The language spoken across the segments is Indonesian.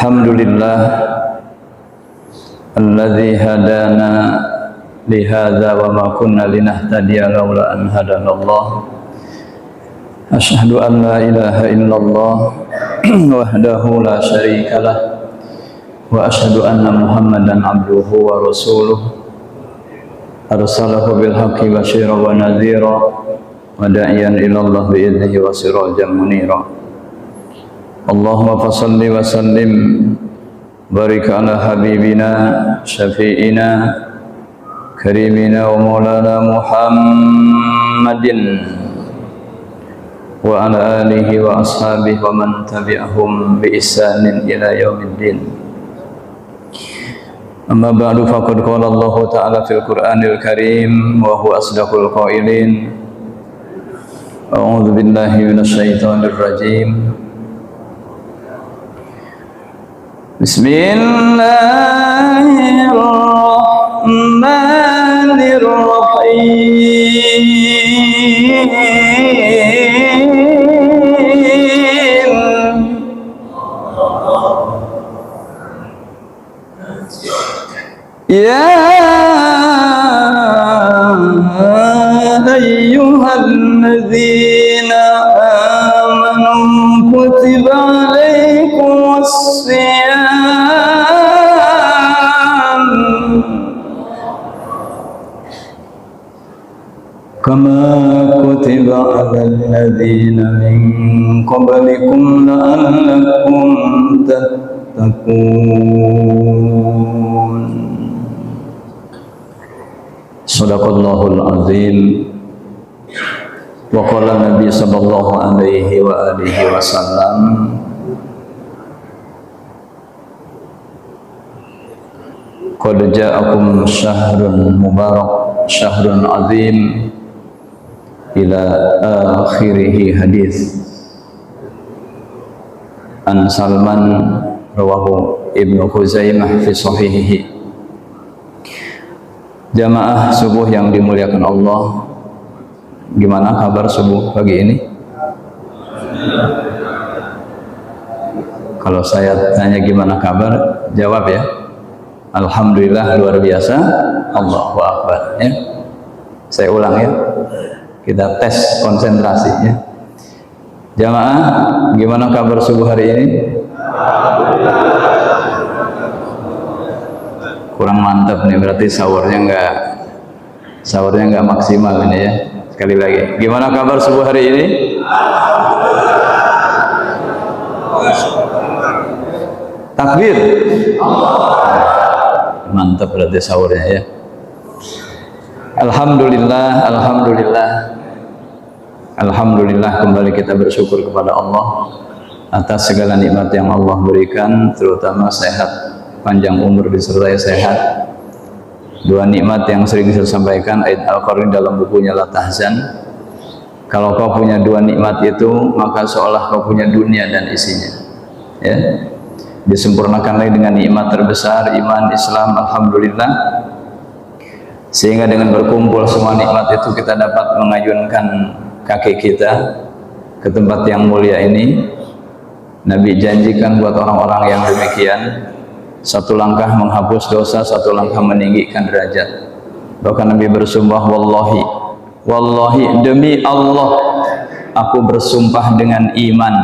Alhamdulillah alladzi hadana lihadza wa ma kunna linahtadiya laula an hadanallah. Asyhadu an la ilaha illallah wahdahu la syarikalah wa asyhadu anna Muhammadan abduhu wa rasuluh arsalahu bil haqqi basyiran wa nadhira wa da'iyan ila Allah bi idnihi wa sirajan munira. Allahumma fasalli wa sallim barik ala habibina syafi'ina karimina wa maulana Muhammadin wa ala alihi wa ashabihi wa man tabi'ahum bi ihsanin ila yaumiddin. Amma ba'du, faqad qala Allah ta'ala fil Qur'anil Karim wa huwa asdaqul qailin. A'udzu billahi minasy syaithanir rajim. Bismillahirrahmanirrahim. Ya ayyuhalladzina amanu kutiba alaikumus shiyam kama kutiba alal ladzina min qablikum la'allakum tattaqun. Shadaqallahul azim. Wa qala Nabi sallallahu alaihi wa alihi wasallam, qad ja'akum syahrun mubarak syahrun azim ila akhirih hadis. An Salman rawahu Ibnu Khuzaimah fi sahihihi. Jamaah subuh yang dimuliakan Allah, gimana kabar subuh pagi ini? Kalau saya tanya gimana kabar, jawab ya, alhamdulillah, luar biasa, Allahu Akbar ya. Saya ulang ya, kita tes konsentrasinya. Jamaah, gimana kabar subuh hari ini? Kurang mantap nih, berarti sahurnya nggak maksimal ini ya. Sekali lagi, gimana kabar subuh hari ini? Takbir. Mantap berarti sahurnya ya. Alhamdulillah, alhamdulillah, alhamdulillah, kembali kita bersyukur kepada Allah atas segala nikmat yang Allah berikan, terutama sehat, panjang umur disertai sehat. Dua nikmat yang sering saya sampaikan, Aid Al-Qarni dalam bukunya La Tahzan. Kalau kau punya dua nikmat itu, maka seolah kau punya dunia dan isinya ya. Disempurnakan lagi dengan nikmat terbesar, iman Islam, alhamdulillah, sehingga dengan berkumpul semua nikmat itu kita dapat mengayunkan kaki kita ke tempat yang mulia ini. Nabi janjikan buat orang-orang yang demikian, satu langkah menghapus dosa, satu langkah meninggikan derajat. Bahkan Nabi bersumpah, wallahi, wallahi, demi Allah, aku bersumpah dengan iman,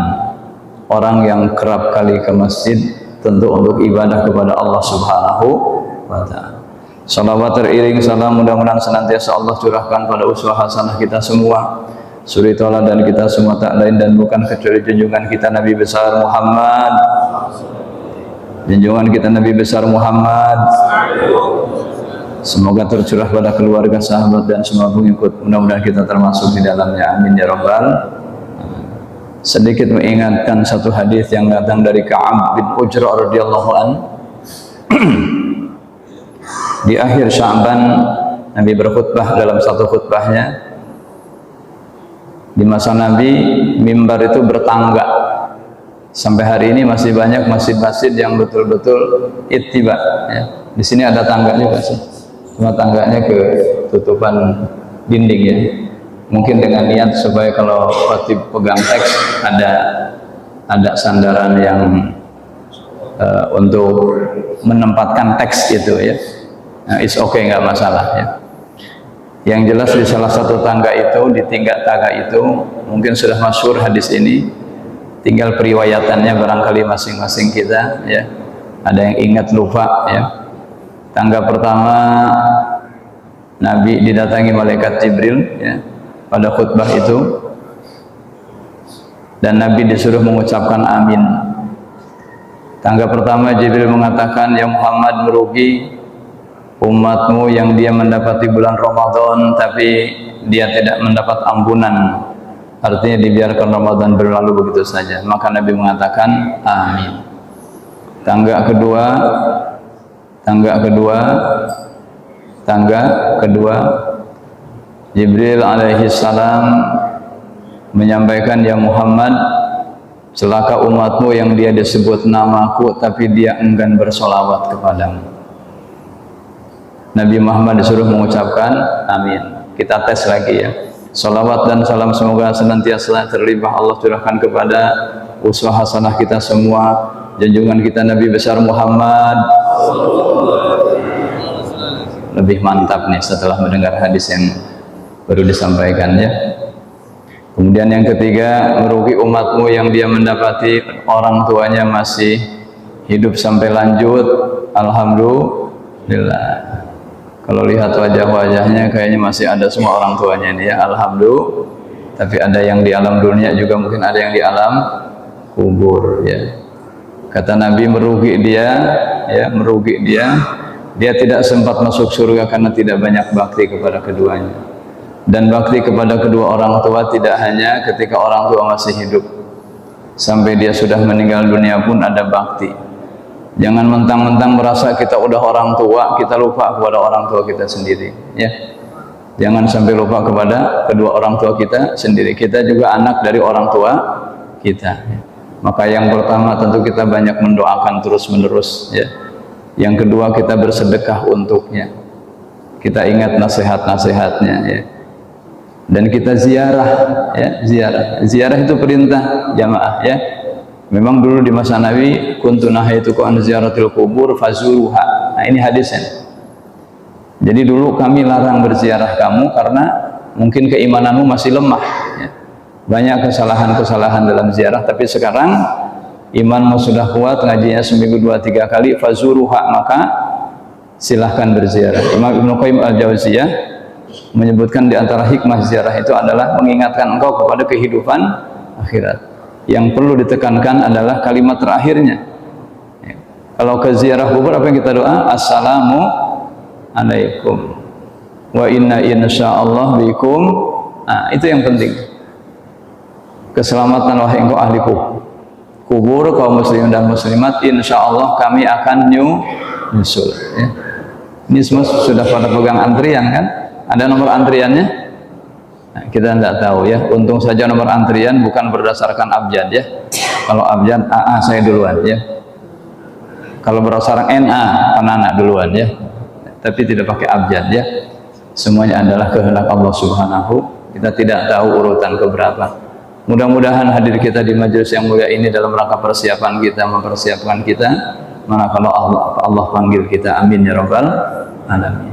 orang yang kerap kali ke masjid tentu untuk ibadah kepada Allah Subhanahu wa ta'ala. Salawat teriring salam mudah-mudahan senantiasa Allah curahkan pada uswah hasanah kita semua, suri tauladan kita semua, tak lain dan bukan kecuali junjungan kita Nabi besar Muhammad, junjungan kita Nabi besar Muhammad. Semoga tercurah pada keluarga, sahabat dan semua pengikut, mudah-mudahan kita termasuk di dalamnya, amin ya rabbal. Sedikit mengingatkan satu hadis yang datang dari Ka'ab bin Ujrah radhiyallahu an. Di akhir Sya'ban Nabi berkhutbah dalam satu khutbahnya. Di masa Nabi mimbar itu bertangga. Sampai hari ini masih banyak masjid-masjid yang betul-betul ittiba ya. Di sini ada tangga juga sih, cuma tangganya ketutupan dinding ya. Mungkin dengan niat supaya kalau khotib pegang teks ada sandaran yang untuk menempatkan teks itu ya. Nah, it's okay, nggak masalah ya. Yang jelas di salah satu tangga itu, di tingkat tangga itu mungkin sudah masyhur hadis ini, tinggal periwayatannya barangkali masing-masing kita ya. Ada yang ingat lupa ya. Tangga pertama Nabi didatangi malaikat Jibril ya, pada khutbah itu, dan Nabi disuruh mengucapkan amin. Tangga pertama Jibril mengatakan, ya Muhammad, merugi umatmu yang dia mendapati bulan Ramadan tapi dia tidak mendapat ampunan, artinya dibiarkan Ramadan berlalu begitu saja. Maka Nabi mengatakan amin. Tangga kedua Jibril alaihi salam menyampaikan, ya Muhammad, celaka umatmu yang dia disebut namaku tapi dia enggan bersolawat kepadamu. Nabi Muhammad disuruh mengucapkan amin. Kita tes lagi ya. Salawat dan salam semoga senantiasa terlimpah Allah curahkan kepada uswah hasanah kita semua, junjungan kita Nabi besar Muhammad. Lebih mantap nih setelah mendengar hadis yang baru disampaikan ya. Kemudian yang ketiga, merugi umatmu yang dia mendapati orang tuanya masih hidup sampai lanjut. Alhamdulillah. Kalau lihat wajah-wajahnya kayaknya masih ada semua orang tuanya ini ya, alhamdulillah. Tapi ada yang di alam dunia juga, mungkin ada yang di alam kubur ya. Kata Nabi, merugi dia ya, merugi dia. Dia tidak sempat masuk surga karena tidak banyak bakti kepada keduanya. Dan bakti kepada kedua orang tua tidak hanya ketika orang tua masih hidup, sampai dia sudah meninggal dunia pun ada bakti. Jangan mentang-mentang merasa kita udah orang tua, kita lupa kepada orang tua kita sendiri ya. Jangan sampai lupa kepada kedua orang tua kita sendiri. Kita juga anak dari orang tua kita ya. Maka yang pertama tentu kita banyak mendoakan terus-menerus ya. Yang kedua, kita bersedekah untuknya. Kita ingat nasihat-nasihatnya ya. Dan kita ziarah ya, ziarah itu perintah jamaah ya. Memang dulu di masa Nabi, kuntu nahaitukum an ziyaratil kubur fazuruha. Nah, ini hadisnya. Jadi dulu kami larang berziarah kamu karena mungkin keimananmu masih lemah ya. Banyak kesalahan-kesalahan dalam ziarah, tapi sekarang imanmu sudah kuat, ngajinya seminggu 2-3 kali, fazuruha, maka silahkan berziarah. Imam Ibnu Qayyim al-Jauziyah menyebutkan di antara hikmah ziarah itu adalah mengingatkan engkau kepada kehidupan akhirat. Yang perlu ditekankan adalah kalimat terakhirnya ya. Kalau ke ziarah kubur apa yang kita doa? Assalamu alaikum wa inna insyaallah bikum. Nah, itu yang penting. Keselamatan wahai engkau ahli kubur, kaum muslimin dan muslimat, insyaallah kami akan nyusul ya. Ini semua sudah pada pegang antrian kan? Ada nomor antriannya? Nah, kita tidak tahu ya. Untung saja nomor antrian bukan berdasarkan abjad ya. Kalau abjad AA saya duluan ya. Kalau berdasarkan NA anak duluan ya. Tapi tidak pakai abjad ya. Semuanya adalah kehendak Allah Subhanahu. Kita tidak tahu urutan keberapa. Mudah-mudahan hadir kita di majelis yang mulia ini dalam rangka persiapan kita, mempersiapkan kita. Mana kalau Allah panggil kita, amin ya rabbal alamin.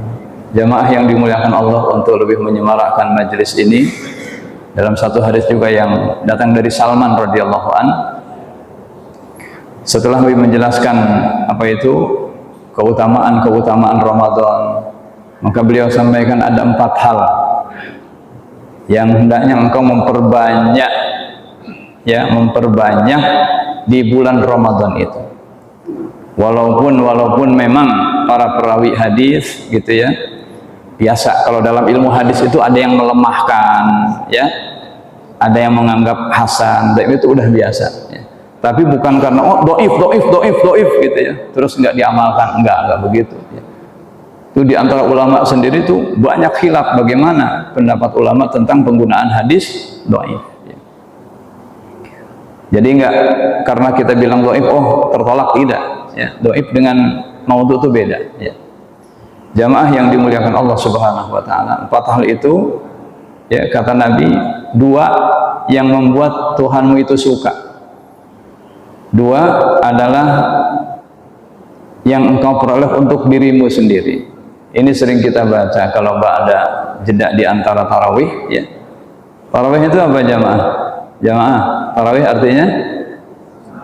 Jamaah yang dimuliakan Allah, untuk lebih menyemarakkan majelis ini, dalam satu hadis juga yang datang dari Salman radhiyallahu an, setelah Nabi menjelaskan apa itu keutamaan Ramadan, maka beliau sampaikan ada 4 hal yang hendaknya engkau memperbanyak ya, memperbanyak di bulan Ramadan itu. Walaupun memang para perawi hadis gitu ya, biasa kalau dalam ilmu hadis itu ada yang melemahkan ya, ada yang menganggap hasan, dan itu udah biasa ya. Tapi bukan karena doif gitu ya, terus nggak diamalkan, enggak begitu ya. Itu di antara ulama sendiri itu banyak khilaf bagaimana pendapat ulama tentang penggunaan hadis doif ya. Jadi enggak karena kita bilang doif tertolak, tidak ya. Doif dengan maudhu itu beda ya. Jamaah yang dimuliakan Allah Subhanahu wa taala, 4 hal itu ya, kata Nabi, 2 yang membuat Tuhanmu itu suka. 2 adalah yang engkau peroleh untuk dirimu sendiri. Ini sering kita baca kalau ada jeda di antara tarawih, ya. Tarawih itu apa jamaah? Jamaah, tarawih artinya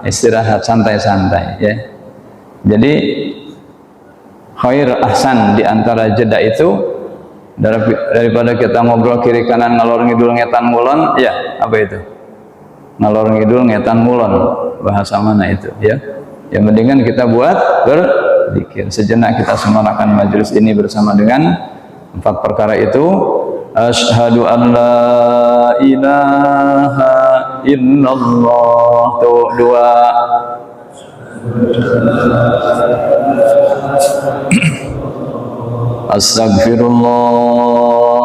istirahat, santai-santai, ya. Jadi khair ahsan di antara jeda itu daripada kita ngobrol kiri kanan ngalor ngidul ngetan ngulon, ya, apa itu? Ngalor ngidul ngetan ngulon, bahasa mana itu, ya? Yang mendingan kita buat berzikir. Sejenak kita semarakkan majelis ini bersama dengan 4 perkara itu. Asyhadu an la ilaha illallah. Tuh 2. Astaghfirullah.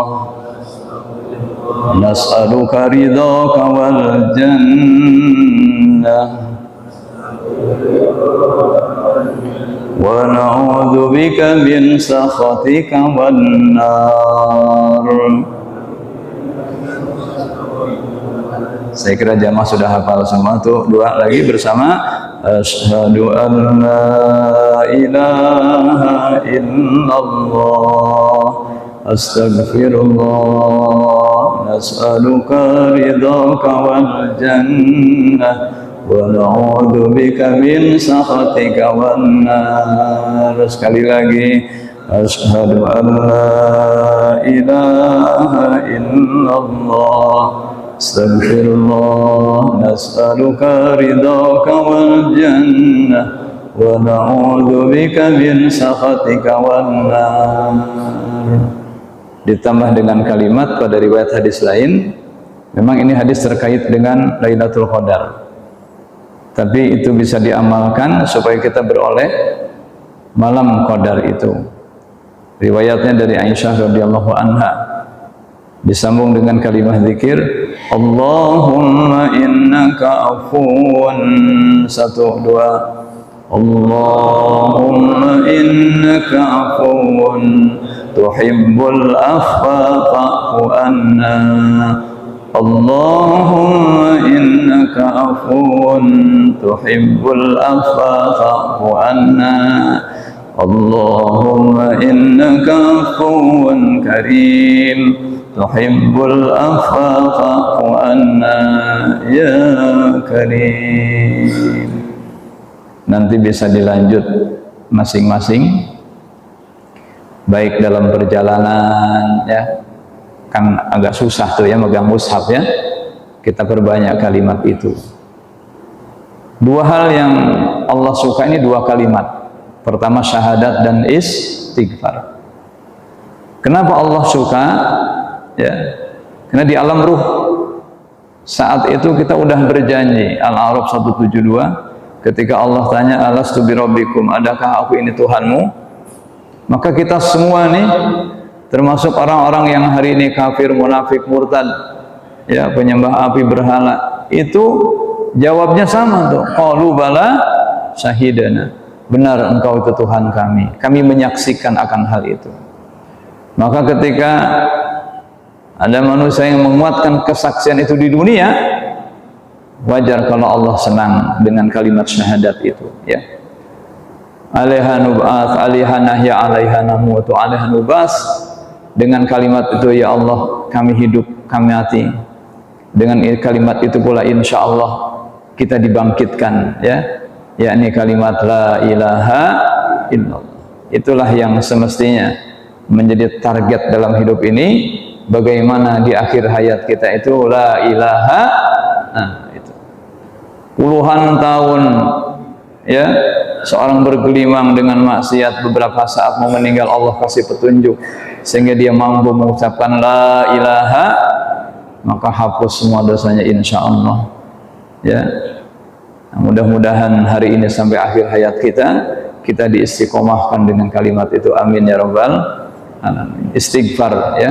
Nas'aluka ridhaka wal jannah wa na'udzu bika min sakhatika wan nar. Saya kira jamaah sudah hafal semua tuh. 2 lagi bersama. Asyhadu an la ilaha illallah. Astaghfirullah. Nas'aluka ridhaka wal jannah wa na'udzu bika min sakhatika wan nar. Sekali lagi, asyhadu an la ilaha illallah. Astaghfirullah. Nas'aluka ridhaka wal jannah wa na'udzu bika min sakhatika wan nar. Ditambah dengan kalimat pada riwayat hadis lain, memang ini hadis terkait dengan Lailatul Qadar, tapi itu bisa diamalkan supaya kita beroleh malam Qadar itu. Riwayatnya dari Aisyah radhiyallahu anha, disambung dengan kalimat zikir, Allahumma innaka afuwan. 1, 2. Allahumma innaka afuwan tuhibbul afwa fa'fu anna. Allahumma innaka afuwan tuhibbul afwa fa'fu anna. Allahumma innaka afuwan karim tuhibbul afwa fa'fu anna ya karim. Nanti bisa dilanjut masing-masing, baik dalam perjalanan, ya, kan agak susah tuh ya megang mushaf, ya, kita perbanyak kalimat itu. 2 hal yang Allah suka ini 2 kalimat. Pertama syahadat dan istighfar. Kenapa Allah suka? Ya, karena di alam ruh saat itu kita udah berjanji. Al-A'raf 172, ketika Allah tanya alastu birabbikum, adakah aku ini Tuhanmu? Maka kita semua nih, termasuk orang-orang yang hari ini kafir, munafik, murtad, ya, penyembah api berhala, itu jawabnya sama tuh. Qalu bala syahidana. Benar engkau itu Tuhan kami. Kami menyaksikan akan hal itu. Maka ketika ada manusia yang menguatkan kesaksian itu di dunia, wajar kalau Allah senang dengan kalimat syahadat itu, ya. Alaiha nub'ats, alaiha nahya, alaiha namutu, alaiha nub'ats. Dengan kalimat itu, ya Allah, kami hidup, kami mati. Dengan kalimat itu pula insya Allah kita dibangkitkan, ya. Yakni kalimat la ilaha illallah. Itulah yang semestinya menjadi target dalam hidup ini. Bagaimana di akhir hayat kita itu la ilaha, itu puluhan tahun, ya, seorang bergelimang dengan maksiat, beberapa saat mau meninggal Allah kasih petunjuk sehingga dia mampu mengucapkan la ilaha, maka hapus semua dosanya insya Allah, ya. Mudah-mudahan hari ini sampai akhir hayat kita diistiqomahkan dengan kalimat itu, amin ya rabbal alamin. Istighfar, ya,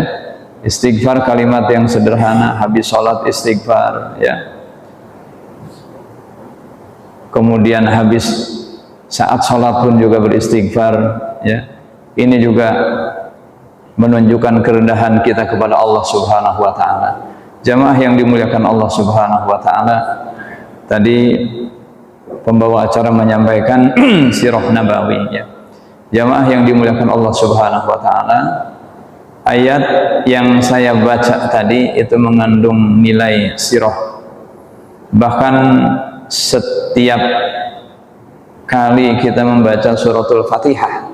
istighfar kalimat yang sederhana, habis sholat istighfar, ya. Kemudian habis saat sholat pun juga beristighfar, ya. Ini juga menunjukkan kerendahan kita kepada Allah Subhanahu wa ta'ala. Jamaah yang dimuliakan Allah Subhanahu wa ta'ala, tadi pembawa acara menyampaikan sirah nabawi ya. Jamaah yang dimuliakan Allah Subhanahu wa taala, ayat yang saya baca tadi itu mengandung nilai sirah. Bahkan setiap kali kita membaca suratul Fatihah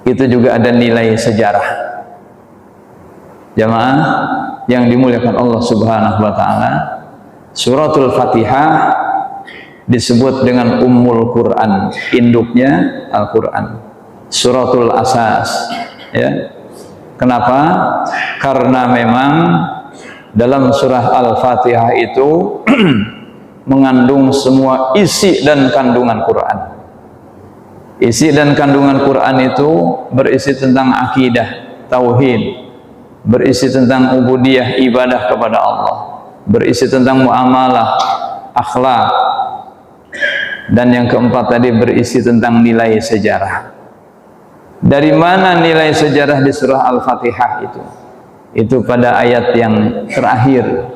itu juga ada nilai sejarah. Jamaah yang dimuliakan Allah Subhanahu wa taala, suratul Fatihah disebut dengan Ummul Quran, induknya Al-Quran, suratul asas ya. Kenapa? Karena memang dalam surah Al-Fatihah itu mengandung semua isi dan kandungan Quran. Isi dan kandungan Quran itu berisi tentang akidah, tauhid, berisi tentang ubudiyah, ibadah kepada Allah, berisi tentang muamalah, akhlak, dan yang keempat tadi berisi tentang nilai sejarah. Dari mana nilai sejarah di surah Al-Fatihah itu? Itu pada ayat yang terakhir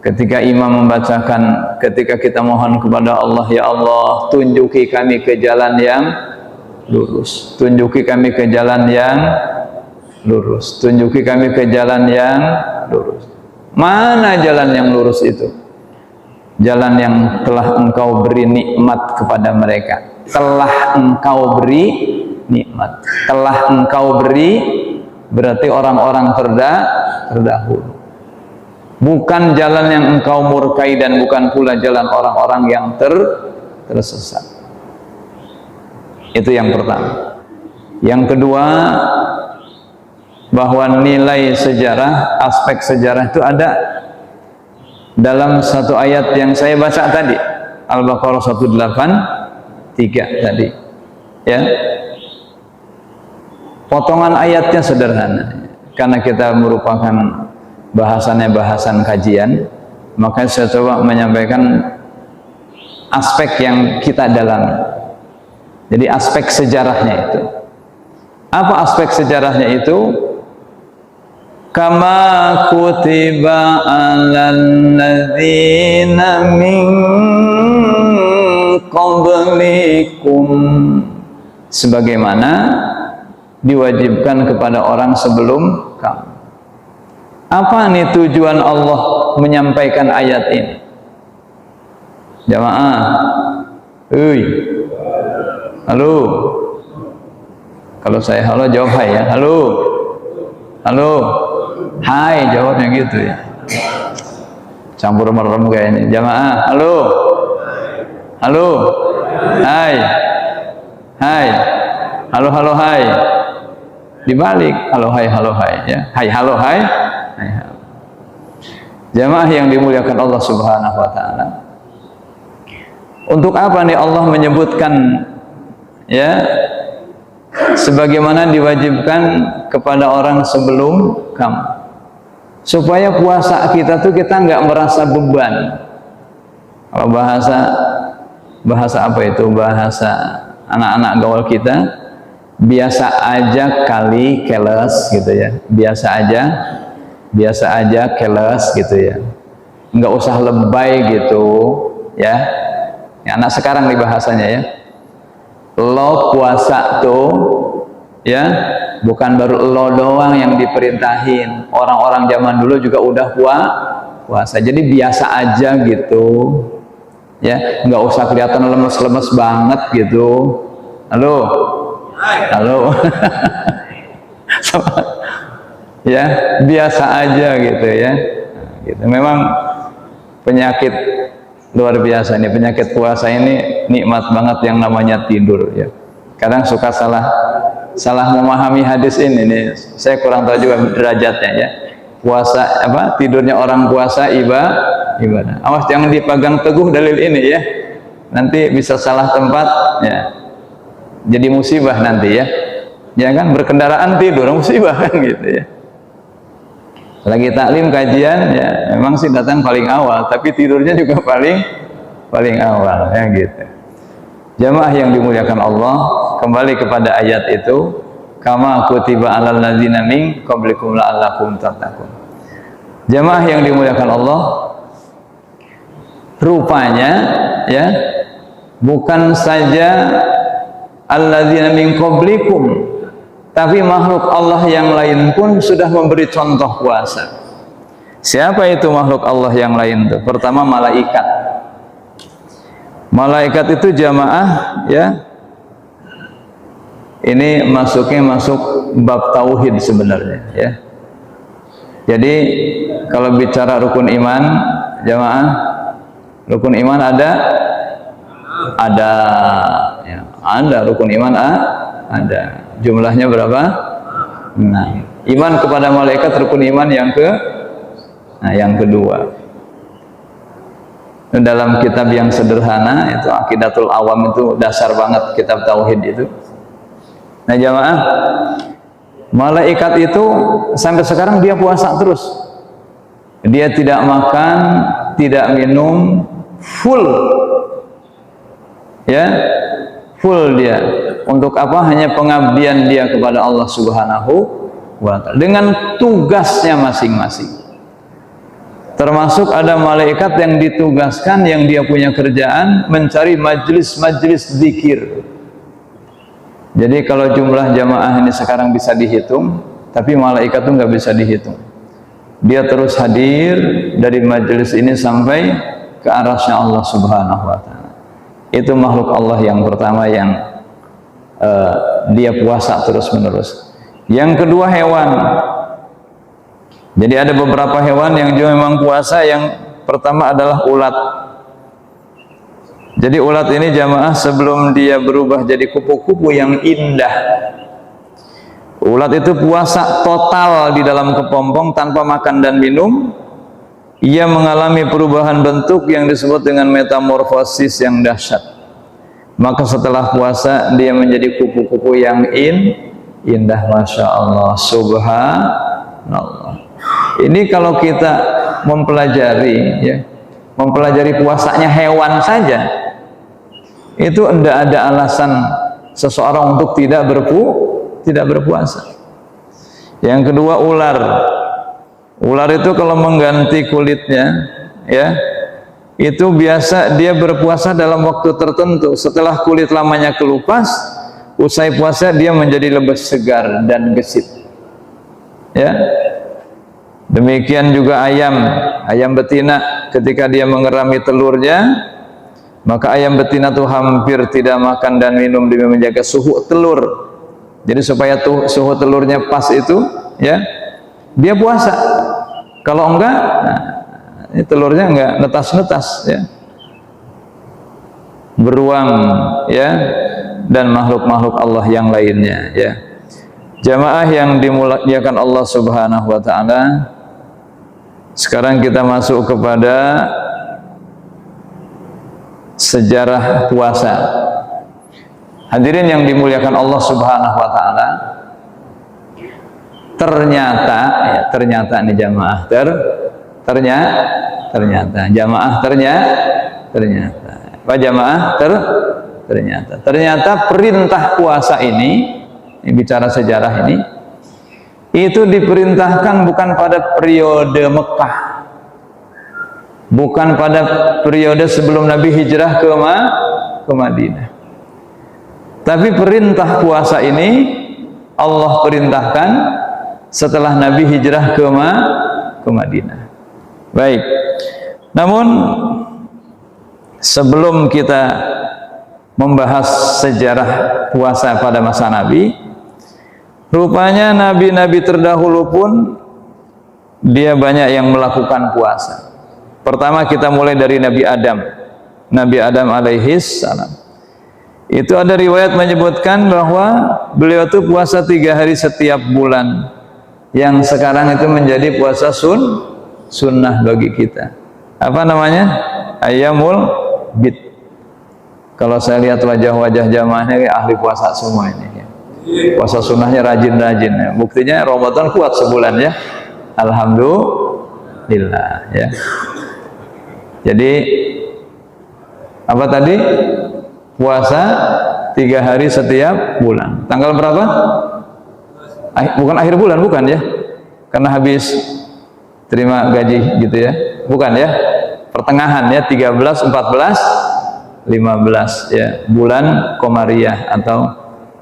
ketika imam membacakan, ketika kita mohon kepada Allah, ya Allah tunjuki kami ke jalan yang lurus, tunjuki kami ke jalan yang lurus, tunjuki kami ke jalan yang lurus. Mana jalan yang lurus itu? Jalan yang telah engkau beri nikmat kepada mereka. Telah engkau beri nikmat, telah engkau beri, berarti orang-orang terdahulu. Bukan jalan yang engkau murkai dan bukan pula jalan orang-orang yang tersesat. Itu yang pertama. Yang kedua, bahwa nilai sejarah, aspek sejarah itu ada dalam satu ayat yang saya baca tadi, Al-Baqarah 183 tadi ya. Potongan ayatnya sederhana, karena kita merupakan bahasannya bahasan kajian, maka saya coba menyampaikan aspek yang kita dalami. Jadi aspek sejarahnya itu apa? Aspek sejarahnya itu kama kutiba alal ladzina min qablikum, sebagaimana diwajibkan kepada orang sebelum kamu. Apa nih tujuan Allah menyampaikan ayat ini? Jamaah, halo. Kalau saya halo jawab hai ya. Halo, halo. Hai, jawabnya gitu ya. Campur merem kayak ini. Jamaah, halo. Halo. Hai. Hai. Halo, halo, hai. Dibalik, halo, hai, ya. Hai, halo, hai. Hai, halo. Jamaah yang dimuliakan Allah Subhanahu wa taala. Untuk apa nih Allah menyebutkan ya sebagaimana diwajibkan kepada orang sebelum kamu, supaya puasa kita tuh kita nggak merasa beban. Kalau bahasa apa itu, bahasa anak-anak gaul kita, biasa aja kali keles gitu ya, biasa aja keles gitu ya, nggak usah lebay gitu ya. Anak sekarang nih bahasanya ya, lo puasa tuh ya bukan baru lo doang yang diperintahin, orang-orang zaman dulu juga udah puasa, jadi biasa aja gitu ya, nggak usah kelihatan lemes-lemes banget gitu. Halo, halo. Ya biasa aja gitu ya, gitu. Memang penyakit luar biasa ini, penyakit puasa ini nikmat banget yang namanya tidur ya. Kadang suka salah memahami hadis ini nih, saya kurang tahu juga derajatnya ya. Puasa apa, tidurnya orang puasa ibadah. Awas jangan dipegang teguh dalil ini ya, nanti bisa salah tempat ya, jadi musibah nanti ya. Jangan berkendaraan tidur, musibah kan gitu ya. Lagi taklim kajian ya, memang sih datang paling awal, tapi tidurnya juga paling awal ya gitu. Jamaah yang dimuliakan Allah, kembali kepada ayat itu, kama kutiba alal ladzina min qablikum la'allakum tattaqun. Jamaah yang dimuliakan Allah, rupanya ya bukan saja alladzina min qablikum, tapi makhluk Allah yang lain pun sudah memberi contoh puasa. Siapa itu makhluk Allah yang lain itu? Pertama malaikat. Malaikat itu jamaah ya. Ini masuk bab tauhid sebenarnya ya. Jadi kalau bicara rukun iman jamaah, rukun iman ada ya, ada rukun iman ada. Jumlahnya berapa? Nah, iman kepada malaikat rukun iman yang kedua. Dalam kitab yang sederhana itu Aqidatul Awam, itu dasar banget kitab tauhid itu. Nah jamaah, malaikat itu sampai sekarang dia puasa terus. Dia tidak makan, tidak minum, full ya, full dia. Untuk apa? Hanya pengabdian dia kepada Allah Subhanahu wa ta'ala dengan tugasnya masing-masing. Termasuk ada malaikat yang ditugaskan, yang dia punya kerjaan mencari majlis-majlis zikir. Jadi kalau jumlah jamaah ini sekarang bisa dihitung, tapi malaikat itu nggak bisa dihitung. Dia terus hadir dari majlis ini sampai ke arasy Allah Subhanahu wa ta'ala. Itu makhluk Allah yang pertama yang dia puasa terus menerus. Yang kedua hewan. Jadi ada beberapa hewan yang juga memang puasa. Yang pertama adalah ulat. Jadi ulat ini jamaah sebelum dia berubah jadi kupu-kupu yang indah, ulat itu puasa total di dalam kepompong tanpa makan dan minum. Ia mengalami perubahan bentuk yang disebut dengan metamorfosis yang dahsyat. Maka setelah puasa dia menjadi kupu-kupu yang indah. Masya Allah, subhanallah. Ini kalau kita mempelajari ya, mempelajari puasanya hewan saja, itu tidak ada alasan seseorang untuk tidak berpuasa. Yang kedua ular. Ular itu kalau mengganti kulitnya ya, itu biasa dia berpuasa dalam waktu tertentu. Setelah kulit lamanya kelupas, usai puasa dia menjadi lebih segar dan gesit ya. Demikian juga ayam betina, ketika dia mengerami telurnya, maka ayam betina itu hampir tidak makan dan minum demi menjaga suhu telur. Jadi supaya suhu telurnya pas itu ya, dia puasa. Kalau enggak, ini telurnya enggak netas-netas ya, beruang ya, dan makhluk-makhluk Allah yang lainnya ya. Jamaah yang dimuliakan Allah Subhanahu wa ta'ala, sekarang kita masuk kepada sejarah puasa. Hadirin yang dimuliakan Allah Subhanahu wa ta'ala, ternyata nih jamaah ternyata perintah puasa ini bicara sejarah ini, itu diperintahkan bukan pada periode Mekah, bukan pada periode sebelum Nabi hijrah ke Madinah. Tapi perintah puasa ini Allah perintahkan setelah Nabi hijrah ke Madinah. Baik. Namun sebelum kita membahas sejarah puasa pada masa Nabi, rupanya nabi-nabi terdahulu pun dia banyak yang melakukan puasa. Pertama kita mulai dari Nabi Adam alaihis salam. Itu ada riwayat menyebutkan bahwa beliau itu puasa 3 hari setiap bulan, yang sekarang itu menjadi puasa sunnah bagi kita. Apa namanya? Ayyamul bid. Kalau saya lihat wajah-wajah jamaahnya kayak ahli puasa semua ini ya. Puasa sunnahnya rajin-rajin ya. Buktinya Ramadan kuat sebulan ya, alhamdulillah ya. Jadi apa tadi? Puasa 3 hari setiap bulan. Tanggal berapa? Bukan akhir bulan, bukan ya? Karena habis terima gaji gitu ya, bukan ya? pertengahan ya, 13, 14, 15 ya, bulan Komariah atau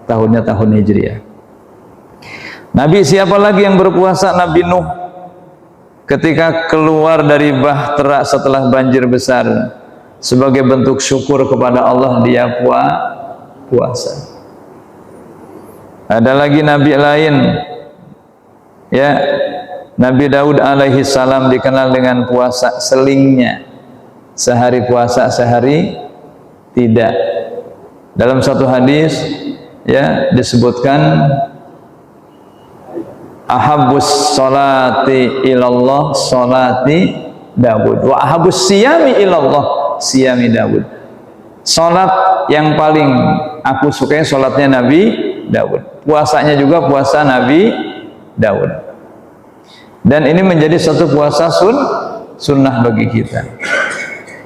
tahunnya tahun Hijriah. Nabi siapa lagi yang berpuasa? Nabi Nuh ketika keluar dari bahtera setelah banjir besar, sebagai bentuk syukur kepada Allah dia puasa. Ada lagi nabi lain ya, Nabi Daud alaihi salam dikenal dengan puasa selingnya, sehari puasa sehari tidak. Dalam satu hadis ya disebutkan ahabbus salati ilallah salati Daud wa ahabbus siyami ilallah siyami Daud. Salat yang paling aku sukai salatnya Nabi Daud, puasanya juga puasa Nabi Daud. Dan ini menjadi satu puasa sunnah bagi kita.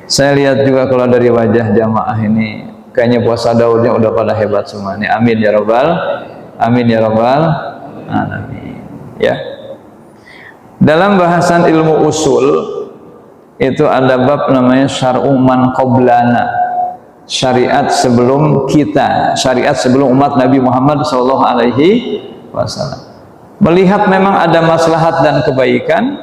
Saya lihat juga kalau dari wajah jamaah ini kayaknya puasa Daudnya udah pada hebat semua nih. Amin ya rabbal alamin ya. Dalam bahasan ilmu usul itu ada bab namanya syar'u man qablana, syariat sebelum kita, syariat sebelum umat Nabi Muhammad SAW. Melihat memang ada maslahat dan kebaikan,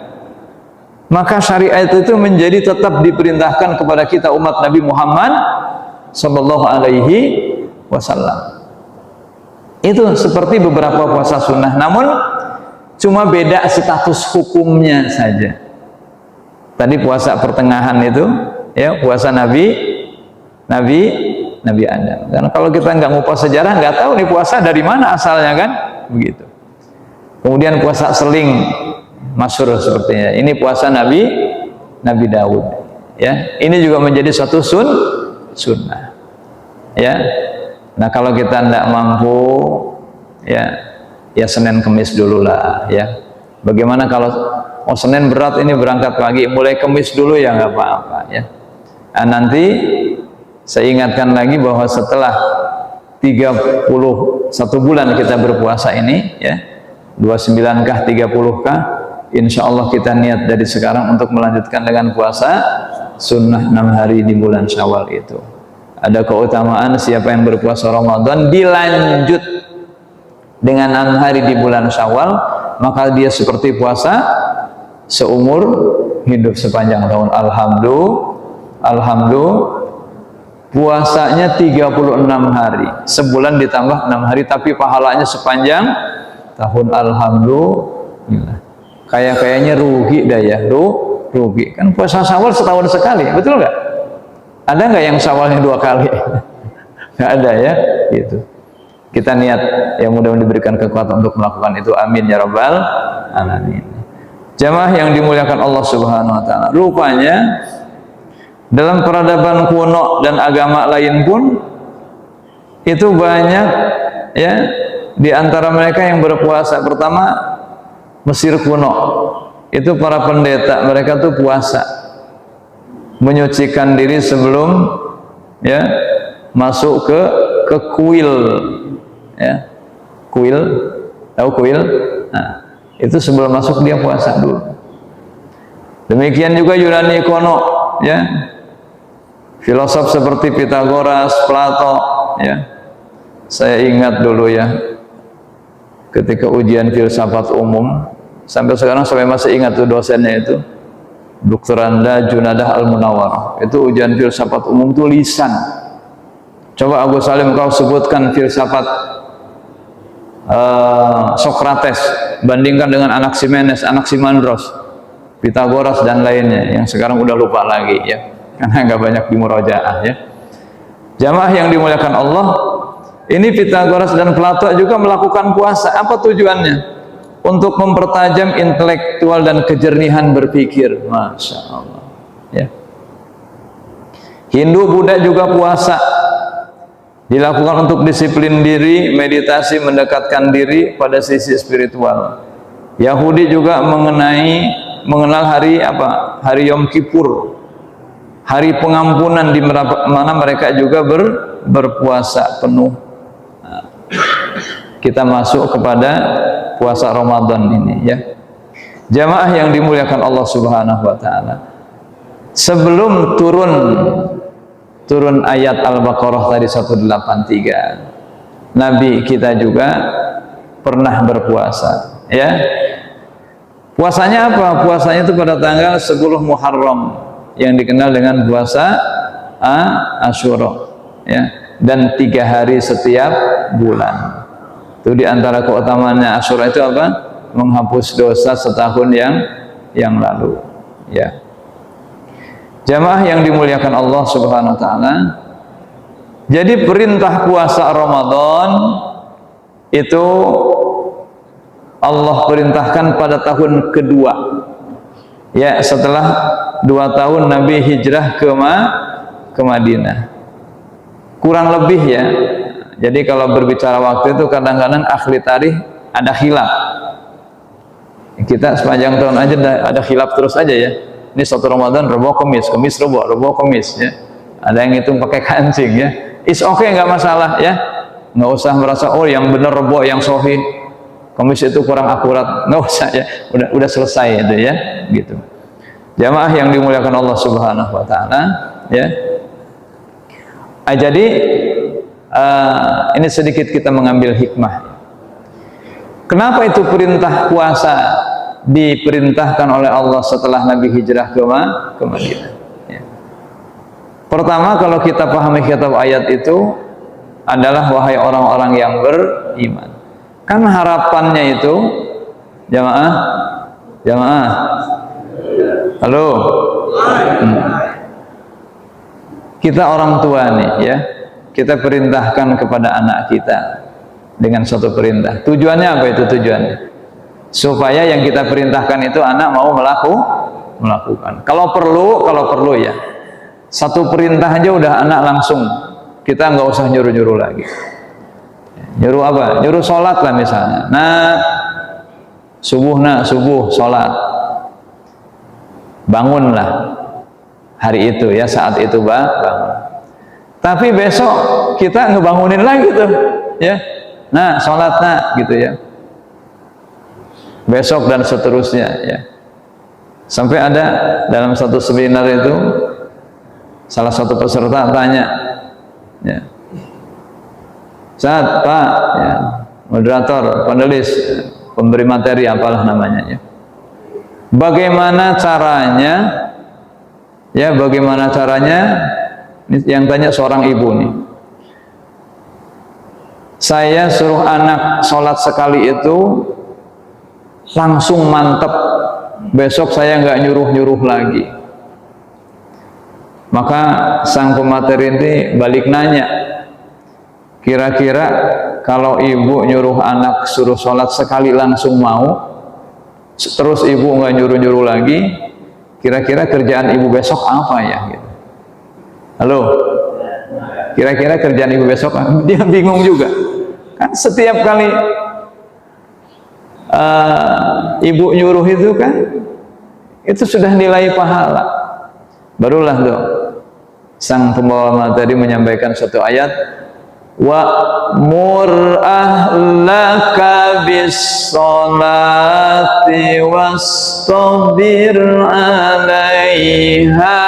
maka syariat itu menjadi tetap diperintahkan kepada kita umat Nabi Muhammad SAW. Itu seperti beberapa puasa sunnah, namun cuma beda status hukumnya saja. Tadi puasa pertengahan itu ya, puasa Nabi Adam. Karena kalau kita nggak ngupas sejarah, nggak tahu nih puasa dari mana asalnya kan, begitu. Kemudian puasa seling masyhur sepertinya. Ini puasa Nabi Daud. Ya, ini juga menjadi satu sunnah. Ya. Nah kalau kita tidak mampu, ya Senin Kemis dulu lah. Ya. Bagaimana kalau Senin berat ini berangkat pagi, mulai Kemis dulu ya nggak apa-apa. Ya. Nah, nanti saya ingatkan lagi bahwa setelah 31 bulan kita berpuasa ini ya, 29 kah 30 kah, insya Allah kita niat dari sekarang untuk melanjutkan dengan puasa sunnah 6 hari di bulan Syawal itu. Ada keutamaan siapa yang berpuasa Ramadan dilanjut dengan 6 hari di bulan Syawal, maka dia seperti puasa seumur hidup sepanjang tahun. Alhamdulillah puasanya 36 hari, sebulan ditambah 6 hari, tapi pahalanya sepanjang tahun. Alhamdulillah. Kayaknya rugi dah ya, rugi. Kan puasa Syawal setahun sekali, betul nggak? Ada nggak yang Syawalnya 2 kali? Nggak ada ya, gitu. Kita niat yang mudah-mudahan diberikan kekuatan untuk melakukan itu. Amin ya rabbal alamin. Jamaah yang dimuliakan Allah Subhanahu wa taala. Rupanya dalam peradaban kuno dan agama lain pun itu banyak ya, di antara mereka yang berpuasa. Pertama Mesir kuno, itu para pendeta mereka tuh puasa, menyucikan diri sebelum ya masuk ke kuil ya, kuil, tahu kuil? Nah, itu sebelum masuk dia puasa dulu. Demikian juga Yunani kuno ya, filosof seperti Pitagoras, Plato ya. Saya ingat dulu ya, ketika ujian filsafat umum, sampai sekarang saya masih ingat tuh dosennya itu, Dr. Anda Junadah Al-Munawwarah. Itu ujian filsafat umum tuh lisan. Coba Agus Salim kau sebutkan filsafat Sokrates, bandingkan dengan Anaximenes, Anaximandros, Pitagoras dan lainnya yang sekarang udah lupa lagi ya, karena nggak banyak di murojaah ya. Jamaah yang dimuliakan Allah, ini Pitagoras dan Plato juga melakukan puasa. Apa tujuannya? Untuk mempertajam intelektual dan kejernihan berpikir. Masya Allah ya. Hindu, Buddha juga puasa, dilakukan untuk disiplin diri, meditasi, mendekatkan diri pada sisi spiritual. Yahudi juga mengenal hari apa? Hari Yom Kippur, hari pengampunan, di mana mereka juga berpuasa penuh. Nah, kita masuk kepada puasa Ramadan ini ya. Jamaah yang dimuliakan Allah Subhanahu wa taala. sebelum turun ayat Al-Baqarah tadi 183, Nabi kita juga pernah berpuasa, ya. Puasanya apa? Puasanya itu pada tanggal 10 Muharram yang dikenal dengan puasa Asyura, ya. Dan 3 hari setiap bulan. Itu diantara keutamaannya Asyura itu apa? Menghapus dosa setahun yang lalu, ya. Jamaah yang dimuliakan Allah Subhanahu wa taala, jadi perintah puasa Ramadan itu Allah perintahkan pada tahun kedua, ya, setelah 2 tahun Nabi hijrah ke Madinah, kurang lebih, ya. Jadi kalau berbicara waktu itu kadang-kadang ahli tarikh ada khilaf. Kita sepanjang tahun aja ada khilaf terus aja, ya. Ini 1 Ramadan Rebo Kamis, Kamis Rebo, Rebo Kamis, ya. Ada yang hitung pakai kancing, ya. It's okay, nggak masalah, ya. Nggak usah merasa oh yang benar Rebo, yang sahih Kamis itu kurang akurat, nggak usah, ya. Udah selesai itu, ya, gitu. Jamaah yang dimuliakan Allah Subhanahu wa taala, ya. Jadi ini sedikit kita mengambil hikmah. Kenapa itu perintah puasa diperintahkan oleh Allah setelah Nabi hijrah ke Madinah, ya. Pertama, kalau kita pahami kitab ayat itu adalah wahai orang-orang yang beriman. Kan harapannya itu, jamaah, halo, kita orang tua nih, ya, kita perintahkan kepada anak kita dengan suatu perintah. Tujuannya apa itu tujuannya? Supaya yang kita perintahkan itu anak mau melakukan. Kalau perlu, ya, satu perintah aja udah anak langsung, kita nggak usah nyuruh-nyuruh lagi. Nyuruh apa? Nyuruh sholat lah misalnya. Subuh sholat. Bangunlah hari itu, ya, saat itu bangun. Tapi besok kita ngebangunin lagi tuh, ya. Nah, sholat gitu, ya. Besok dan seterusnya, ya. Sampai ada dalam satu seminar itu salah satu peserta tanya, ya, Ustaz, Pak, ya, moderator, penulis, pemberi materi, apalah namanya, ya. Bagaimana caranya, ya, bagaimana caranya? Yang tanya seorang ibu nih. Saya suruh anak sholat sekali itu langsung mantep, besok saya nggak nyuruh-nyuruh lagi. Maka sang pemateri ini balik nanya, kira-kira kalau ibu nyuruh anak suruh sholat sekali langsung mau, terus ibu nggak nyuruh-nyuruh lagi, kira-kira kerjaan ibu besok apa, ya, gitu. Halo, kira-kira kerjaan ibu besok apa? Dia bingung juga, kan setiap kali ibu nyuruh itu kan itu sudah nilai pahala. Barulah tuh sang pembawa materi menyampaikan satu ayat, wa'mur ahlaka bis-sholati wastabir 'alaiha.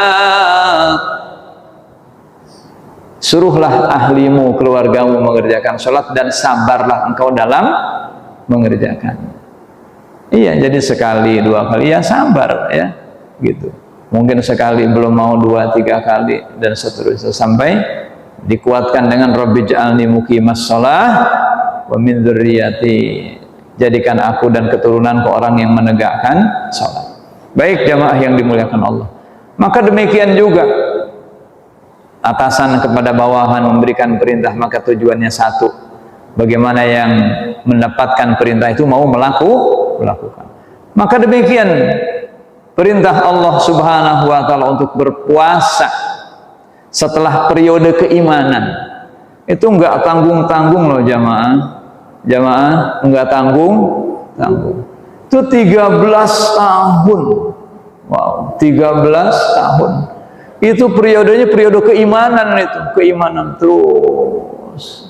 Suruhlah ahlimu, keluargamu mengerjakan sholat dan sabarlah engkau dalam mengerjakan. Iya, jadi sekali, 2 kali, ya, sabar, ya, gitu. Mungkin sekali belum mau, 2, 3 kali dan seterusnya sampai dikuatkan dengan Rabbi ja'alni muqimas shalah wa min dzurriyyati, jadikan aku dan keturunanku orang yang menegakkan salat. Baik jamaah yang dimuliakan Allah, maka demikian juga atasan kepada bawahan memberikan perintah, maka tujuannya satu, bagaimana yang mendapatkan perintah itu mau melakukan. Maka demikian perintah Allah Subhanahu wa taala untuk berpuasa setelah periode keimanan itu enggak tanggung-tanggung loh jamaah, enggak tanggung. Itu 13 tahun. Wow, 13 tahun. Itu periodenya periode keimanan, itu keimanan terus,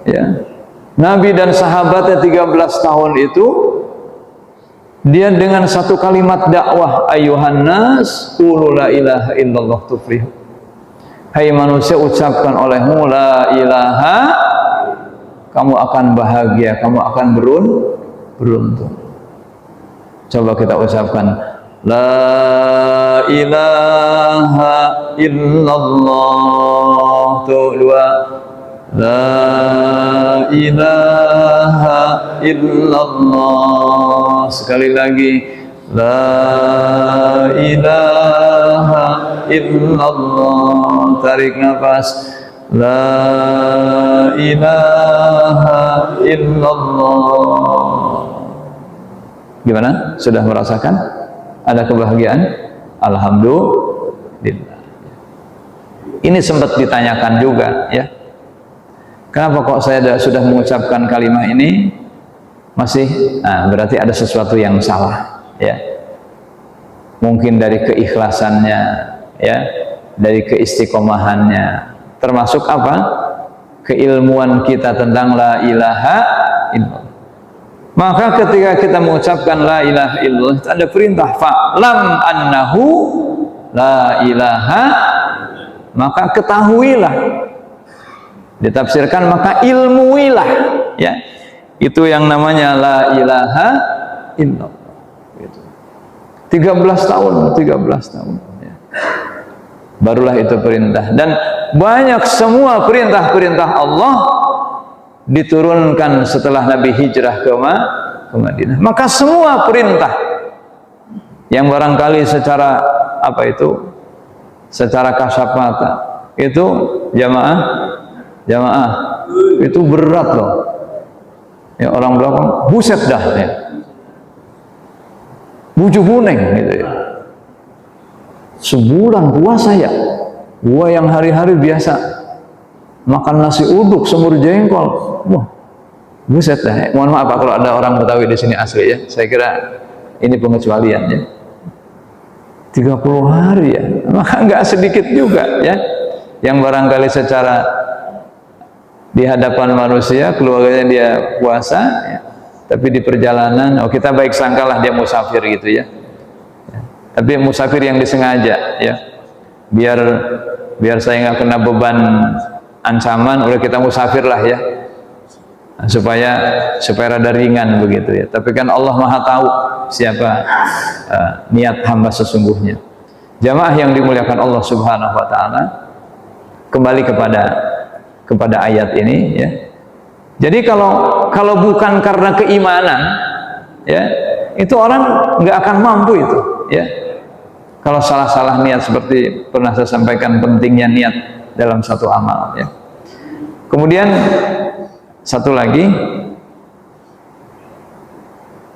ya. Nabi dan sahabatnya 13 tahun itu Dia dengan satu kalimat dakwah, ayuhan nas qulu la ilaha illallah tuflih. Hai manusia, ucapkan olehmu la ilaha, kamu akan bahagia, kamu akan beruntung. Coba kita ucapkan la ilaha illallah. Tuh, dua. La ilaha illallah. Sekali lagi, la ilaha illallah. Tarik nafas. La ilaha illallah. Gimana? Sudah merasakan? Ada kebahagiaan? Alhamdulillah. Ini sempat ditanyakan juga, ya. Kenapa kok saya sudah mengucapkan kalimat ini masih? Nah, berarti ada sesuatu yang salah, ya. Mungkin dari keikhlasannya, ya, dari keistiqomahannya, termasuk apa? Keilmuan kita tentang la ilaha illallah. Maka ketika kita mengucapkan la ilaha illallah, ada perintah fa'lam annahu la ilaha, maka ketahuilah. Ditafsirkan maka ilmuilah, ya. Itu yang namanya la ilaha illallah. 13 tahun ya. Barulah itu perintah. Dan banyak semua perintah-perintah Allah diturunkan setelah Nabi hijrah ke Madinah. Maka semua perintah yang barangkali secara apa itu, secara kasat mata itu jamaah itu berat loh. Ya, orang belakang buset dah, ya. Buju kuning gitu ya. Sebulan puasa ya. Gua yang hari-hari biasa makan nasi uduk semur jengkol, wah, buset dah. Mohon maaf kalau ada orang Betawi di sini asli, ya. Saya kira ini pengecualian, ya. 30 hari ya, maka nggak sedikit juga, ya. Yang barangkali secara di hadapan manusia keluarganya dia puasa, ya. Tapi di perjalanan, oh kita baik sangkalah dia musafir gitu, ya. Tapi musafir yang disengaja, ya. Biar saya nggak kena beban ancaman, udah kita musafir lah, ya, supaya rada ringan begitu, ya. Tapi kan Allah Maha tahu siapa niat hamba sesungguhnya. Jamaah yang dimuliakan Allah Subhanahu wa taala, kembali kepada ayat ini, ya. Jadi kalau bukan karena keimanan, ya, itu orang nggak akan mampu itu, ya. Kalau salah-salah niat, seperti pernah saya sampaikan pentingnya niat dalam satu amal, ya. Kemudian satu lagi,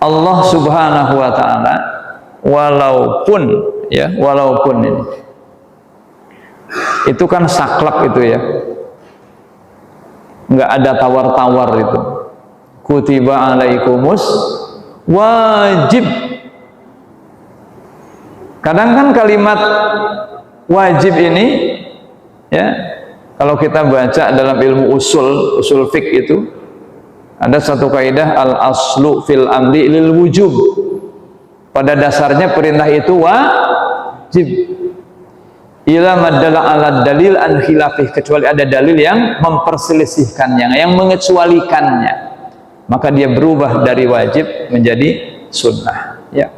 Allah Subhanahu wa taala walaupun ini itu kan saklek itu, ya. Nggak ada tawar-tawar itu. Kutiba alaikumus wajib. Kadang kan kalimat wajib ini, ya, kalau kita baca dalam ilmu usul fiqh itu ada satu kaidah al-aslu fil amri lil wujub. Pada dasarnya perintah itu wajib. Ila madalla ala dalil an khilafih, kecuali ada dalil yang memperselisihkannya, yang mengecualikannya, maka dia berubah dari wajib menjadi sunnah, ya.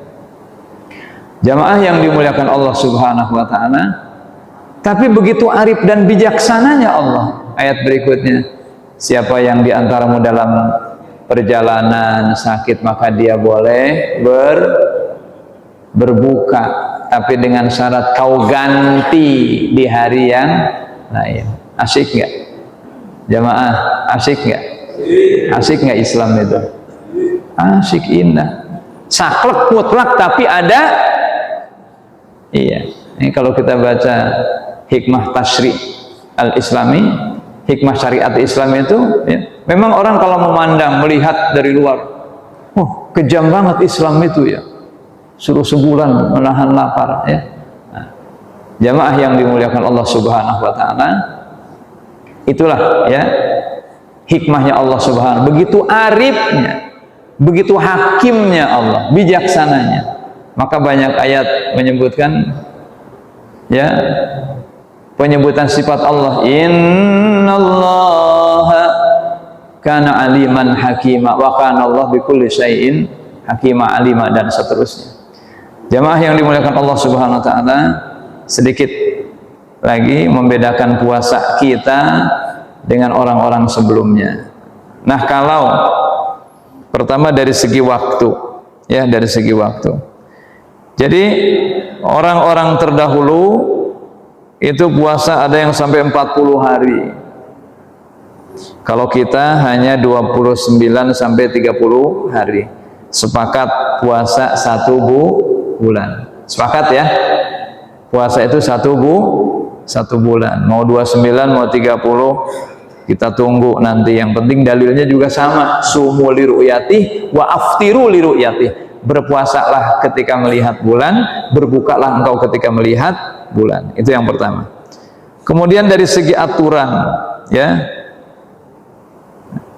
Jamaah yang dimuliakan Allah Subhanahu wa taala, tapi begitu arif dan bijaksananya Allah. Ayat berikutnya, siapa yang diantaramu dalam perjalanan sakit, maka dia boleh berbuka, tapi dengan syarat kau ganti di hari yang lain. Asyik nggak? Jamaah, asyik nggak? Asyik nggak Islam itu? Asyik, indah, saklek mutlak, tapi ada, iya. Ini kalau kita baca hikmah tasyri' al-islami, hikmah syariat Islam itu, ya, memang orang kalau memandang, melihat dari luar, oh kejam banget Islam itu, ya, suruh sebulan menahan lapar, ya. Nah, jamaah yang dimuliakan Allah Subhanahu wa taala, itulah, ya, hikmahnya Allah Subhanahu, begitu arifnya begitu hakimnya Allah, bijaksananya. Maka banyak ayat menyebutkan ya penyebutan sifat Allah, innallaha kana aliman hakima wa kana Allah bikulli syai'in hakima alima, dan seterusnya. Jamaah yang dimuliakan Allah Subhanahu wa taala, sedikit lagi membedakan puasa kita dengan orang-orang sebelumnya. Nah, kalau pertama dari segi waktu, ya, dari segi waktu. Jadi orang-orang terdahulu itu puasa ada yang sampai 40 hari. Kalau kita hanya 29 sampai 30 hari. Sepakat puasa 1 bulan. Sepakat ya? Puasa itu 1 bulan. Mau 29, mau 30, kita tunggu nanti. Yang penting dalilnya juga sama. Sumu li ru'yatih wa aftiru li ru'yatih. Berpuasalah ketika melihat bulan, berbukalah engkau ketika melihat bulan. Itu yang pertama. Kemudian dari segi aturan, ya,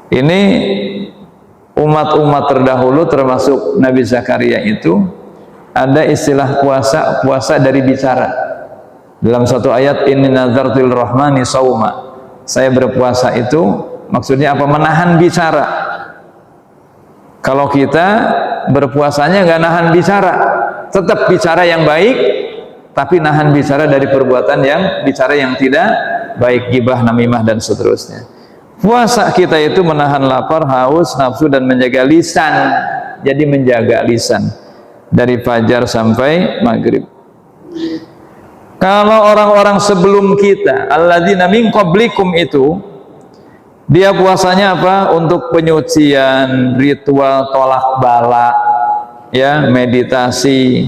ini umat-umat terdahulu termasuk Nabi Zakaria itu ada istilah puasa dari bicara. Dalam satu ayat, inni nazartul rahmani sauma, saya berpuasa itu maksudnya apa? Menahan bicara. Kalau kita berpuasanya nggak nahan bicara, tetap bicara yang baik, tapi nahan bicara dari perbuatan yang tidak baik, gibah, namimah, dan seterusnya. Puasa kita itu menahan lapar, haus, nafsu, dan menjaga lisan. Jadi menjaga lisan dari fajar sampai maghrib. Kalau orang-orang sebelum kita, alladzina min qablikum, itu dia puasanya apa? Untuk penyucian, ritual tolak bala, ya, meditasi.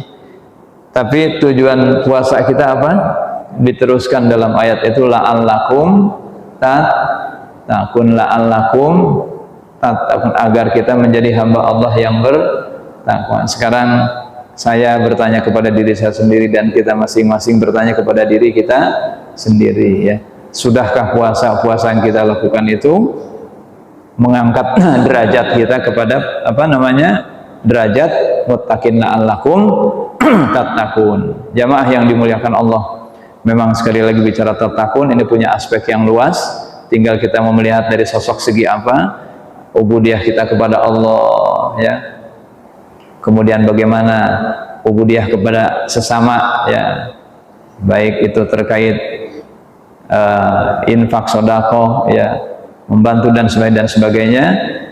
Tapi tujuan puasa kita apa? Diteruskan dalam ayat itu, la'allakum tattaqun, la'allakum tattaqun, agar kita menjadi hamba Allah yang bertakwa. Sekarang saya bertanya kepada diri saya sendiri, dan kita masing-masing bertanya kepada diri kita sendiri, ya. Sudahkah puasa yang kita lakukan itu mengangkat derajat kita kepada apa namanya? Derajat muttaqin la'allakum tattaqun. Jamaah yang dimuliakan Allah, memang sekali lagi bicara tattaqun ini punya aspek yang luas. Tinggal kita mau melihat dari sosok segi apa, ubudiyah kita kepada Allah, ya. Kemudian bagaimana ubudiyah kepada sesama, ya, baik itu terkait infak, sedekah, ya, membantu dan sebagainya.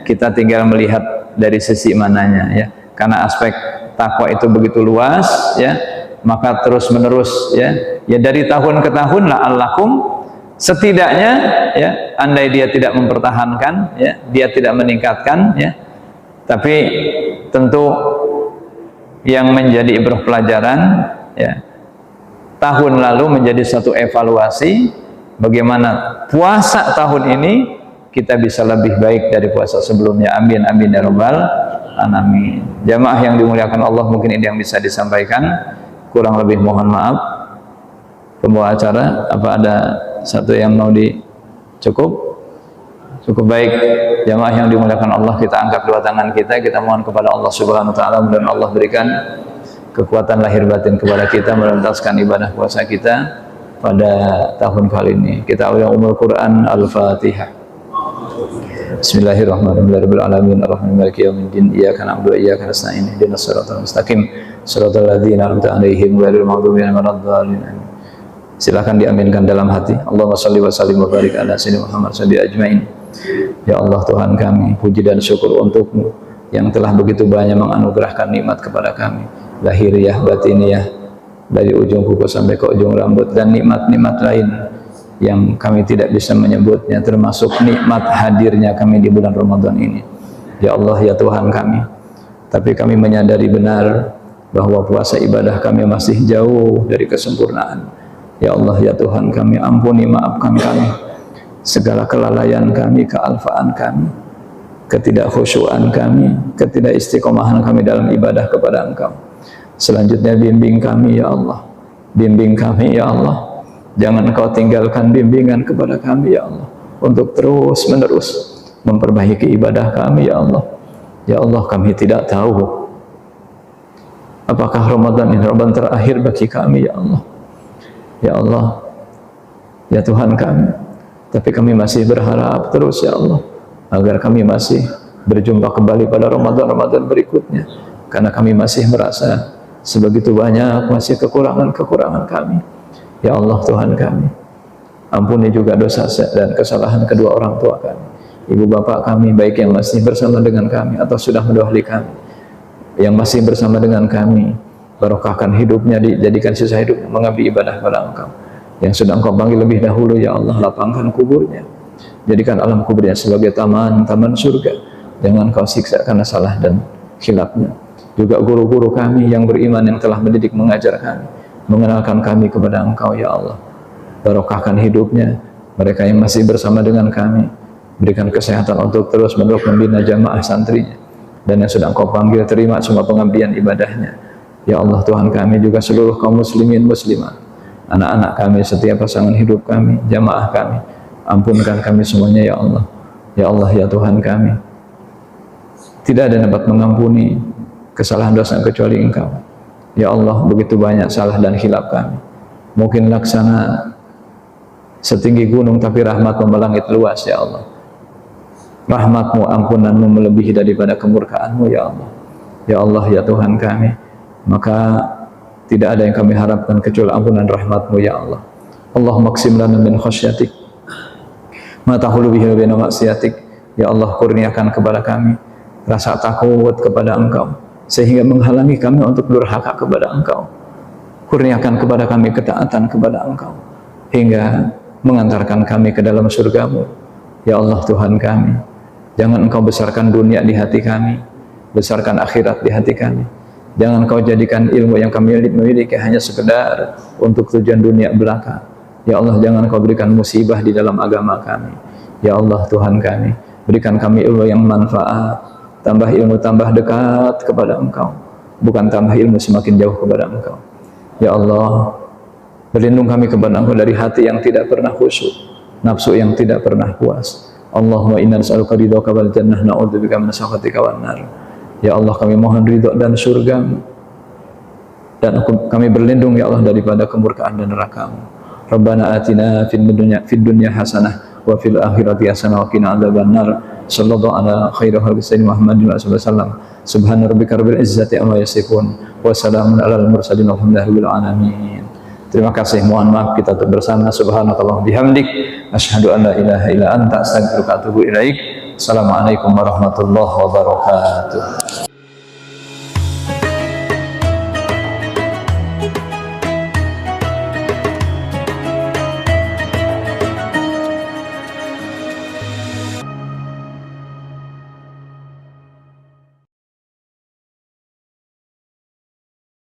Kita tinggal melihat dari sisi mananya, ya. Karena aspek takwa itu begitu luas, ya, maka terus menerus, ya dari tahun ke tahun, la'allakum, setidaknya, ya, andai dia tidak mempertahankan, ya, dia tidak meningkatkan, ya, tapi tentu yang menjadi ibrah pelajaran, ya, tahun lalu menjadi satu evaluasi bagaimana puasa tahun ini kita bisa lebih baik dari puasa sebelumnya. Amin amin ya rabbal alamin. Jamaah yang dimuliakan Allah, mungkin ini yang bisa disampaikan, kurang lebih mohon maaf. Pembawa acara, apa ada satu yang mau cukup baik. Jamaah yang dimuliakan Allah, kita angkat dua tangan kita mohon kepada Allah Subhanahu wa taala, mudah-mudahan Allah berikan kekuatan lahir batin kepada kita menuntaskan ibadah puasa kita pada tahun kali ini. Kita awali umul Quran, Al-Fatihah. Bismillahirrahmanirrahim. Ar-Rahman maliki yaumiddin. Iyyaka na'budu wa iyyaka nasta'in. Ihdinas siratal mustaqim. Shiratal ladzina an'amta 'alaihim ghairil maghdubi 'alaihim waladdallin. Silakan diaminkan dalam hati. Allahumma shalli wa sallim wa barik ala sayyidina Muhammad sallallahu ajmain. Ya Allah, Tuhan kami, puji dan syukur untuk-Mu yang telah begitu banyak menganugerahkan nikmat kepada kami, lahiriah, batiniah, dari ujung kuku sampai ke ujung rambut, dan nikmat-nikmat lain yang kami tidak bisa menyebutnya, termasuk nikmat hadirnya kami di bulan Ramadan ini. Ya Allah, ya Tuhan kami, tapi kami menyadari benar bahwa puasa ibadah kami masih jauh dari kesempurnaan. Ya Allah, ya Tuhan kami, ampuni, maafkan kami segala kelalaian kami, kealfaan kami, ketidakkhusyuan kami, ketidakistiqomahan kami dalam ibadah kepada Engkau. Selanjutnya bimbing kami ya Allah, bimbing kami ya Allah, jangan Engkau tinggalkan bimbingan kepada kami ya Allah, untuk terus menerus memperbaiki ibadah kami ya Allah. Ya Allah, kami tidak tahu apakah Ramadan ini Ramadan terakhir bagi kami, ya Allah. Ya Allah, ya Tuhan kami, tapi kami masih berharap terus, ya Allah, agar kami masih berjumpa kembali pada Ramadan-Ramadan berikutnya, karena kami masih merasa sebegitu banyak masih kekurangan-kekurangan kami. Ya Allah, Tuhan kami, ampuni juga dosa dan kesalahan kedua orang tua kami, ibu bapak kami, baik yang masih bersama dengan kami atau sudah mendahului kami. Yang masih bersama dengan kami, barokahkan hidupnya, dijadikan sisa hidup mengabdi ibadah pada Engkau. Yang sudah Engkau panggil lebih dahulu, ya Allah, lapangkan kuburnya, jadikan alam kuburnya sebagai taman-taman surga. Jangan Kau siksa karena salah dan khilafnya. Juga guru-guru kami yang beriman, yang telah mendidik, mengajar kami, mengenalkan kami kepada Engkau, ya Allah, barokahkan hidupnya. Mereka yang masih bersama dengan kami, berikan kesehatan untuk terus menerus membina jamaah santrinya. Dan yang sudah Engkau panggil, terima semua pengabdian ibadahnya. Ya Allah, Tuhan kami, juga seluruh kaum muslimin muslimat, anak-anak kami, setiap pasangan hidup kami, jamaah kami, ampunkan kami semuanya, ya Allah. Ya Allah, ya Tuhan kami, tidak ada yang dapat mengampuni kesalahan dosa kecuali Engkau. Ya Allah, begitu banyak salah dan khilaf kami. Mungkin laksana setinggi gunung, tapi rahmat-Mu melangit luas, ya Allah. Rahmat-Mu, ampunan-Mu melebihi daripada kemurkaan-Mu, ya Allah. Ya Allah, ya Tuhan kami, maka tidak ada yang kami harapkan kecuali ampunan rahmat-Mu, ya Allah. Allahumma qsim lana min khasyatik ma tahulu bihi baina maksiatik. Ya Allah, kurniakan kepada kami rasa takut kepada Engkau, sehingga menghalangi kami untuk durhaka kepada Engkau. Kurniakan kepada kami ketaatan kepada Engkau, hingga mengantarkan kami ke dalam surga-Mu. Ya Allah, Tuhan kami, jangan Engkau besarkan dunia di hati kami, besarkan akhirat di hati kami. Jangan Kau jadikan ilmu yang kami miliki hanya sekedar untuk tujuan dunia belaka. Ya Allah, jangan Kau berikan musibah di dalam agama kami. Ya Allah, Tuhan kami, berikan kami ilmu yang manfaat, tambah ilmu, tambah dekat kepada Engkau, bukan tambah ilmu semakin jauh kepada Engkau. Ya Allah, berlindung kami kepada Engkau dari hati yang tidak pernah khusyuk, nafsu yang tidak pernah puas. Allahumma inna nas'aluka ridhaka wal jannah, na'udzubika min sakhatika wan nar. Ya Allah, kami mohon ridho dan surga-Mu, dan kami berlindung, ya Allah, daripada kemurkaan dan neraka-Mu. Rabbana atina fid dunya hasanah wa fil akhirati hasanah wa qina adzabannar. Sallallahu ala khairi khalqi sayyidina Muhammadin wa sallallahu alaihi wasallam. Subhana rabbika rabbil izzati amma yasifun wa salamun alal mursalin walhamdulillahi rabbil alamin. Terima kasih, mohon maaf kita untuk bersama. Subhanakallah bihamdik, asyhadu an la ilaha illa anta, astaghfiruka wa atubu ilaik. Assalamualaikum warahmatullahi wabarakatuh.